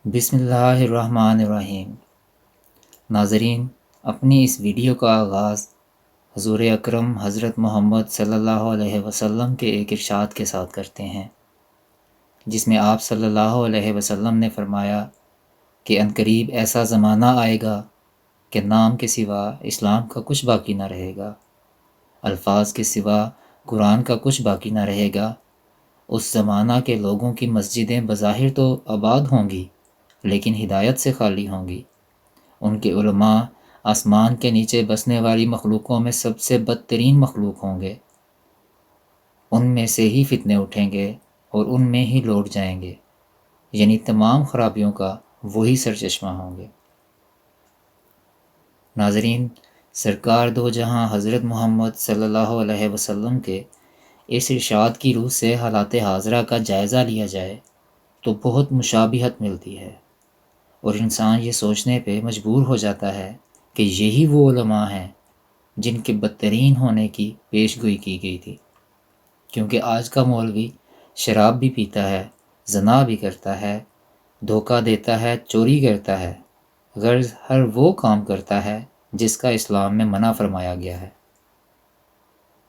بسم اللہ الرحمن الرحیم۔ ناظرین، اپنی اس ویڈیو کا آغاز حضور اکرم حضرت محمد صلی اللہ علیہ وسلم کے ایک ارشاد کے ساتھ کرتے ہیں، جس میں آپ صلی اللہ علیہ وسلم نے فرمایا کہ عنقریب ایسا زمانہ آئے گا کہ نام کے سوا اسلام کا کچھ باقی نہ رہے گا، الفاظ کے سوا قرآن کا کچھ باقی نہ رہے گا۔ اس زمانہ کے لوگوں کی مسجدیں بظاہر تو آباد ہوں گی لیکن ہدایت سے خالی ہوں گی۔ ان کے علماء آسمان کے نیچے بسنے والی مخلوقوں میں سب سے بدترین مخلوق ہوں گے، ان میں سے ہی فتنے اٹھیں گے اور ان میں ہی لوٹ جائیں گے، یعنی تمام خرابیوں کا وہی سرچشمہ ہوں گے۔ ناظرین، سرکار دو جہاں حضرت محمد صلی اللہ علیہ وسلم کے اس ارشاد کی روح سے حالات حاضرہ کا جائزہ لیا جائے تو بہت مشابہت ملتی ہے، اور انسان یہ سوچنے پہ مجبور ہو جاتا ہے کہ یہی وہ علماء ہیں جن کے بدترین ہونے کی پیش گوئی کی گئی تھی، کیونکہ آج کا مولوی شراب بھی پیتا ہے، زنا بھی کرتا ہے، دھوکہ دیتا ہے، چوری کرتا ہے، غرض ہر وہ کام کرتا ہے جس کا اسلام میں منع فرمایا گیا ہے۔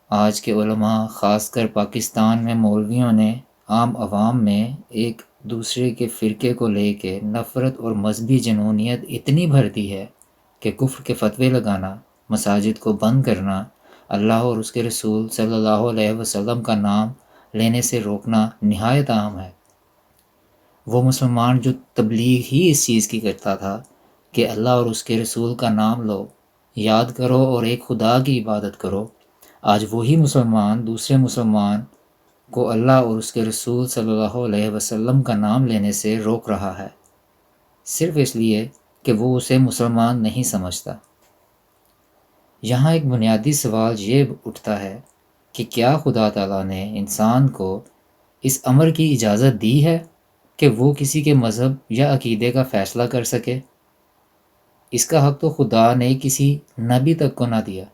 آج کے علماء، خاص کر پاکستان میں مولویوں نے عام عوام میں ایک دوسرے کے فرقے کو لے کے نفرت اور مذہبی جنونیت اتنی بھر دی ہے کہ کفر کے فتوے لگانا، مساجد کو بند کرنا، اللہ اور اس کے رسول صلی اللہ علیہ وسلم کا نام لینے سے روکنا نہایت عام ہے۔ وہ مسلمان جو تبلیغ ہی اس چیز کی کرتا تھا کہ اللہ اور اس کے رسول کا نام لو، یاد کرو اور ایک خدا کی عبادت کرو، آج وہی مسلمان دوسرے مسلمان کو اللہ اور اس کے رسول صلی اللہ علیہ وسلم کا نام لینے سے روک رہا ہے، صرف اس لیے کہ وہ اسے مسلمان نہیں سمجھتا۔ یہاں ایک بنیادی سوال یہ اٹھتا ہے کہ کیا خدا تعالیٰ نے انسان کو اس امر کی اجازت دی ہے کہ وہ کسی کے مذہب یا عقیدے کا فیصلہ کر سکے؟ اس کا حق تو خدا نے کسی نبی تک کو نہ دیا،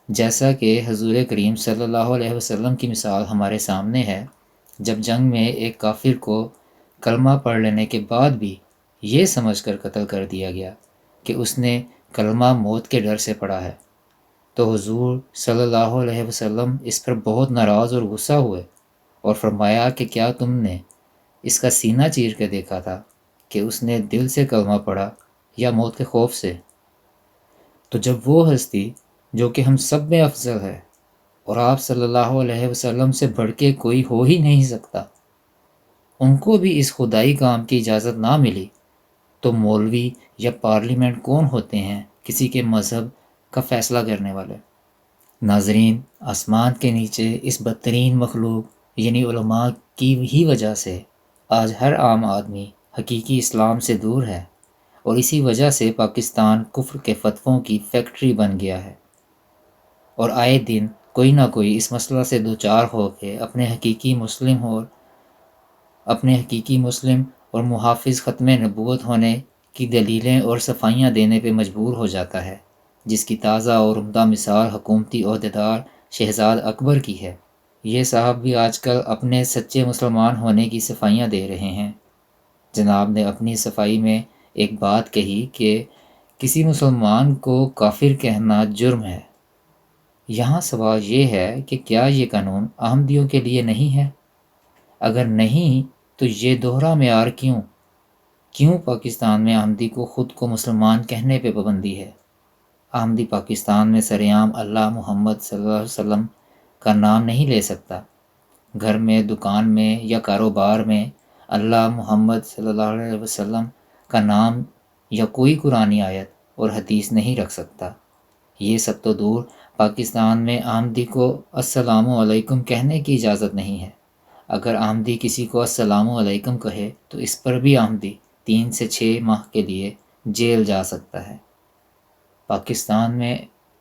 جیسا کہ حضور کریم صلی اللہ علیہ وسلم کی مثال ہمارے سامنے ہے، جب جنگ میں ایک کافر کو کلمہ پڑھ لینے کے بعد بھی یہ سمجھ کر قتل کر دیا گیا کہ اس نے کلمہ موت کے ڈر سے پڑھا ہے، تو حضور صلی اللہ علیہ وسلم اس پر بہت ناراض اور غصہ ہوئے اور فرمایا کہ کیا تم نے اس کا سینہ چیر کے دیکھا تھا کہ اس نے دل سے کلمہ پڑھا یا موت کے خوف سے؟ تو جب وہ ہستی جو کہ ہم سب میں افضل ہے اور آپ صلی اللہ علیہ وسلم سے بڑھ کے کوئی ہو ہی نہیں سکتا، ان کو بھی اس خدائی کام کی اجازت نہ ملی، تو مولوی یا پارلیمنٹ کون ہوتے ہیں کسی کے مذہب کا فیصلہ کرنے والے؟ ناظرین، آسمان کے نیچے اس بدترین مخلوق یعنی علماء کی ہی وجہ سے آج ہر عام آدمی حقیقی اسلام سے دور ہے، اور اسی وجہ سے پاکستان کفر کے فتووں کی فیکٹری بن گیا ہے، اور آئے دن کوئی نہ کوئی اس مسئلہ سے دوچار ہو کے اپنے حقیقی مسلم اور محافظ ختم نبوت ہونے کی دلیلیں اور صفائیاں دینے پہ مجبور ہو جاتا ہے، جس کی تازہ اور عمدہ مثال حکومتی عہدیدار شہزاد اکبر کی ہے۔ یہ صاحب بھی آج کل اپنے سچے مسلمان ہونے کی صفائیاں دے رہے ہیں۔ جناب نے اپنی صفائی میں ایک بات کہی کہ کسی مسلمان کو کافر کہنا جرم ہے۔ یہاں سوال یہ ہے کہ کیا یہ قانون احمدیوں کے لیے نہیں ہے؟ اگر نہیں تو یہ دوہرا معیار کیوں پاکستان میں احمدی کو خود کو مسلمان کہنے پہ پابندی ہے؟ احمدی پاکستان میں سرعام اللہ محمد صلی اللہ علیہ وسلم کا نام نہیں لے سکتا، گھر میں، دکان میں یا کاروبار میں اللہ محمد صلی اللہ علیہ وسلم کا نام یا کوئی قرآنی آیت اور حدیث نہیں رکھ سکتا۔ یہ سب تو دور، پاکستان میں احمدی کو السلام علیکم کہنے کی اجازت نہیں ہے۔ اگر احمدی کسی کو السلام علیکم کہے تو اس پر بھی احمدی 3 سے 6 ماہ کے لیے جیل جا سکتا ہے۔ پاکستان میں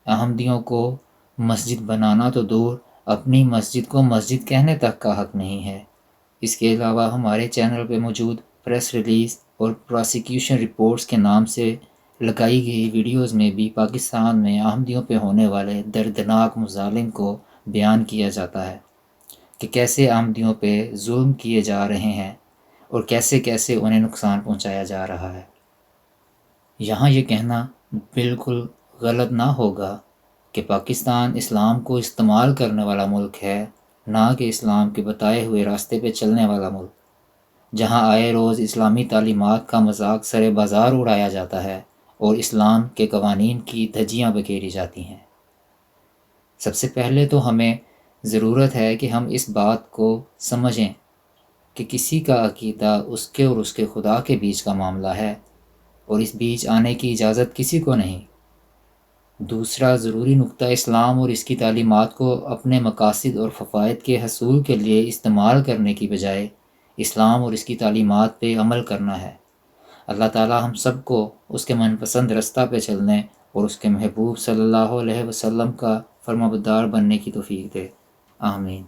احمدیوں کو مسجد بنانا تو دور، اپنی مسجد کو مسجد کہنے تک کا حق نہیں ہے۔ اس کے علاوہ ہمارے چینل پہ موجود پریس ریلیز اور پراسیکیوشن رپورٹس کے نام سے لگائی گئی ویڈیوز میں بھی پاکستان میں احمدیوں پہ ہونے والے دردناک مظالم کو بیان کیا جاتا ہے کہ کیسے احمدیوں پہ ظلم کیے جا رہے ہیں، اور کیسے کیسے انہیں نقصان پہنچایا جا رہا ہے۔ یہاں یہ کہنا بالکل غلط نہ ہوگا کہ پاکستان اسلام کو استعمال کرنے والا ملک ہے، نہ کہ اسلام کے بتائے ہوئے راستے پہ چلنے والا ملک، جہاں آئے روز اسلامی تعلیمات کا مذاق سر بازار اڑایا جاتا ہے اور اسلام کے قوانین کی دھجیاں بکھیری جاتی ہیں۔ سب سے پہلے تو ہمیں ضرورت ہے کہ ہم اس بات کو سمجھیں کہ کسی کا عقیدہ اس کے اور اس کے خدا کے بیچ کا معاملہ ہے، اور اس بیچ آنے کی اجازت کسی کو نہیں۔ دوسرا ضروری نقطہ اسلام اور اس کی تعلیمات کو اپنے مقاصد اور فوائد کے حصول کے لیے استعمال کرنے کی بجائے اسلام اور اس کی تعلیمات پہ عمل کرنا ہے۔ اللہ تعالی ہم سب کو اس کے من پسند رستہ پہ چلنے اور اس کے محبوب صلی اللہ علیہ وسلم کا فرمانبردار بننے کی توفیق دے، آمین۔